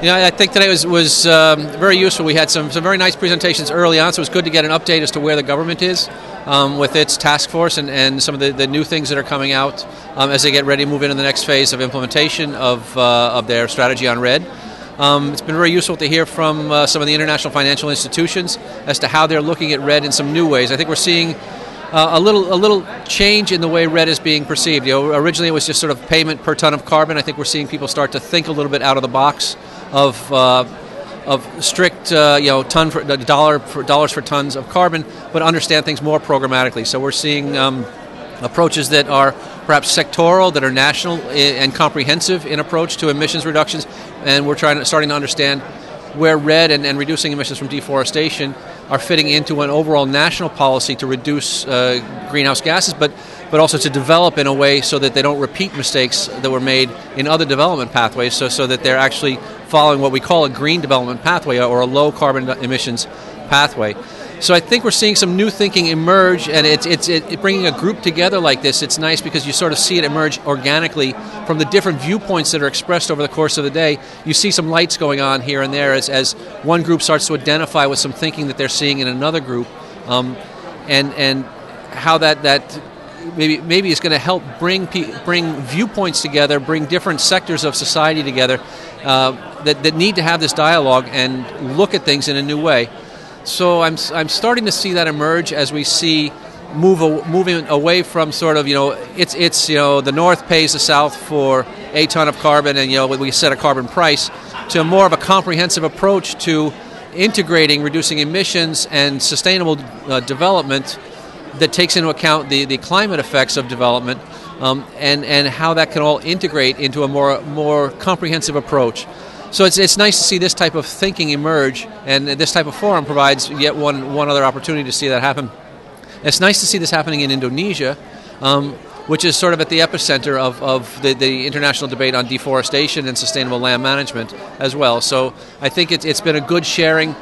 I think today was very useful. We had some very nice presentations early on, so it was good to get an update as to where the government is with its task force and some of the new things that are coming out as they get ready to move into the next phase of implementation of their strategy on REDD. It's been very useful to hear from some of the international financial institutions as to how they're looking at REDD in some new ways. I think we're seeing a little change in the way REDD is being perceived. Originally it was just sort of payment per ton of carbon. I think we're seeing people start to think a little bit out of the box of strict ton for dollars for tons of carbon, but understand things more programmatically. So we're seeing approaches that are perhaps sectoral, that are national and comprehensive in approach to emissions reductions, and we're starting to understand where REDD and reducing emissions from deforestation are fitting into an overall national policy to reduce greenhouse gases, but also to develop in a way so that they don't repeat mistakes that were made in other development pathways, so that they're actually following what we call a green development pathway or a low carbon emissions pathway. So I think we're seeing some new thinking emerge, and it's bringing a group together like this. It's nice because you sort of see it emerge organically from the different viewpoints that are expressed over the course of the day. You see some lights going on here and there as one group starts to identify with some thinking that they're seeing in another group, and how that maybe is going to help bring viewpoints together, bring different sectors of society together that need to have this dialogue and look at things in a new way. So I'm starting to see that emerge as we see moving away from sort of it's the North pays the South for a ton of carbon, and we set a carbon price, to more of a comprehensive approach to integrating reducing emissions and sustainable development that takes into account the climate effects of development, and how that can all integrate into a more comprehensive approach. So it's nice to see this type of thinking emerge, and this type of forum provides yet one other opportunity to see that happen. It's nice to see this happening in Indonesia, which is sort of at the epicenter of the international debate on deforestation and sustainable land management as well. So I think it's been a good sharing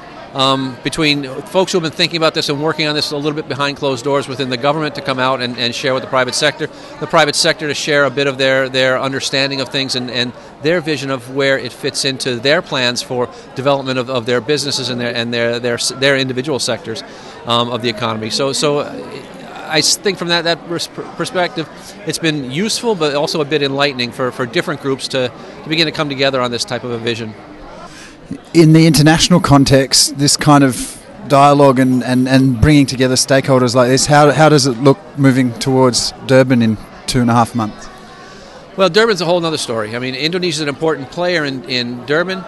between folks who have been thinking about this and working on this a little bit behind closed doors within the government to come out and share with the private sector to share a bit of their understanding of things and their vision of where it fits into their plans for development of their businesses and their individual sectors of the economy. So I think from that perspective, it's been useful, but also a bit enlightening for different groups to begin to come together on this type of a vision. In the international context, this kind of dialogue and bringing together stakeholders like this, how does it look moving towards Durban in 2.5 months? Well, Durban's a whole other story. I mean, Indonesia is an important player in Durban,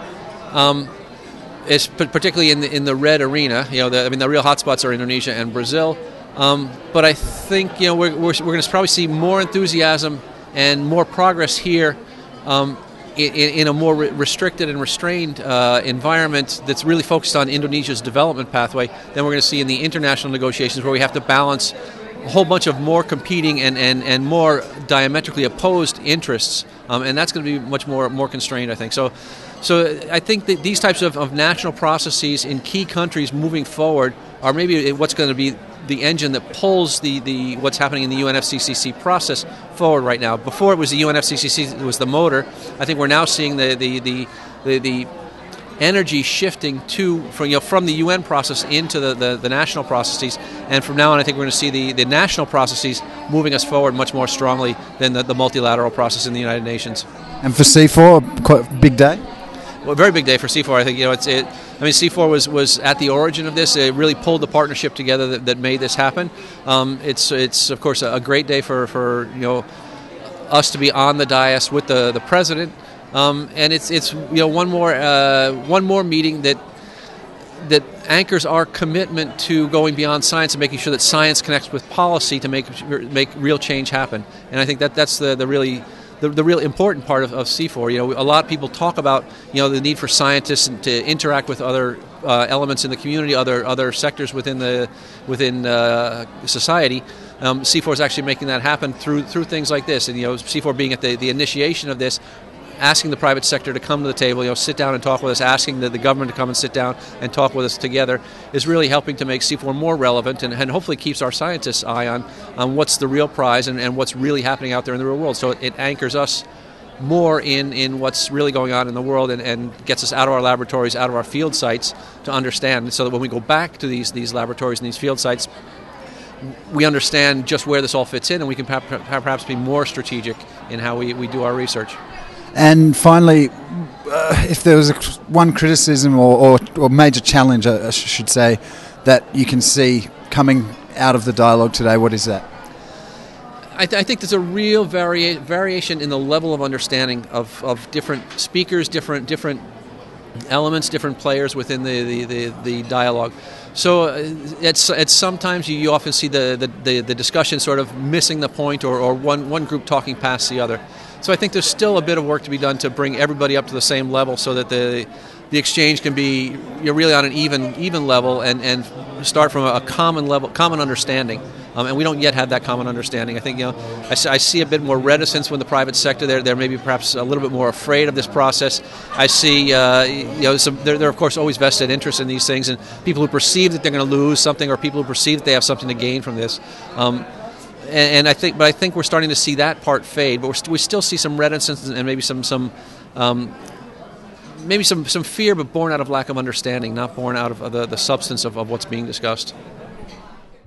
particularly in the REDD arena. The real hotspots are Indonesia and Brazil. But I think we're going to probably see more enthusiasm and more progress here in a more restricted and restrained environment that's really focused on Indonesia's development pathway than we're going to see in the international negotiations, where we have to balance a whole bunch of more competing and more diametrically opposed interests, and that's going to be much more constrained, I think. So I think that these types of national processes in key countries moving forward are maybe what's going to be the engine that pulls the what's happening in the UNFCCC process forward right now. Before it was the UNFCCC that was the motor. I think we're now seeing the energy shifting from the UN process into the national processes, and from now on I think we're going to see the national processes moving us forward much more strongly than the multilateral process in the United Nations. And for CIFOR, quite a big day? Well, a very big day for CIFOR. I think CIFOR was at the origin of this. It really pulled the partnership together that made this happen. It's of course a great day for us to be on the dais with the president, and it's one more meeting that anchors our commitment to going beyond science and making sure that science connects with policy to make real change happen. And I think that's the real important part of CIFOR. A lot of people talk about the need for scientists to interact with other elements in the community, other sectors within society. CIFOR is actually making that happen through things like this, and CIFOR being at the initiation of this, asking the private sector to come to the table, sit down and talk with us, asking the government to come and sit down and talk with us together, is really helping to make CIFOR more relevant and hopefully keeps our scientists' eye on what's the real prize and what's really happening out there in the real world. So it anchors us more in what's really going on in the world, and gets us out of our laboratories, out of our field sites to understand, so that when we go back to these laboratories and these field sites, we understand just where this all fits in, and we can perhaps be more strategic in how we do our research. And finally, if there was one criticism or major challenge, I should say, that you can see coming out of the dialogue today, what is that? I think there's a real variation in the level of understanding of different speakers, different elements, different players within the dialogue. So it's sometimes you often see the discussion sort of missing the point, or one group talking past the other. So I think there's still a bit of work to be done to bring everybody up to the same level, so that the exchange can be really on an even level, and start from a common understanding. And we don't yet have that common understanding. I think I see a bit more reticence when the private sector they're maybe perhaps a little bit more afraid of this process. I see there are of course always vested interest in these things, and people who perceive that they're going to lose something, or people who perceive that they have something to gain from this. I think we're starting to see that part fade, but we still see some reticence and maybe some fear, but born out of lack of understanding, not born out of the substance of what's being discussed.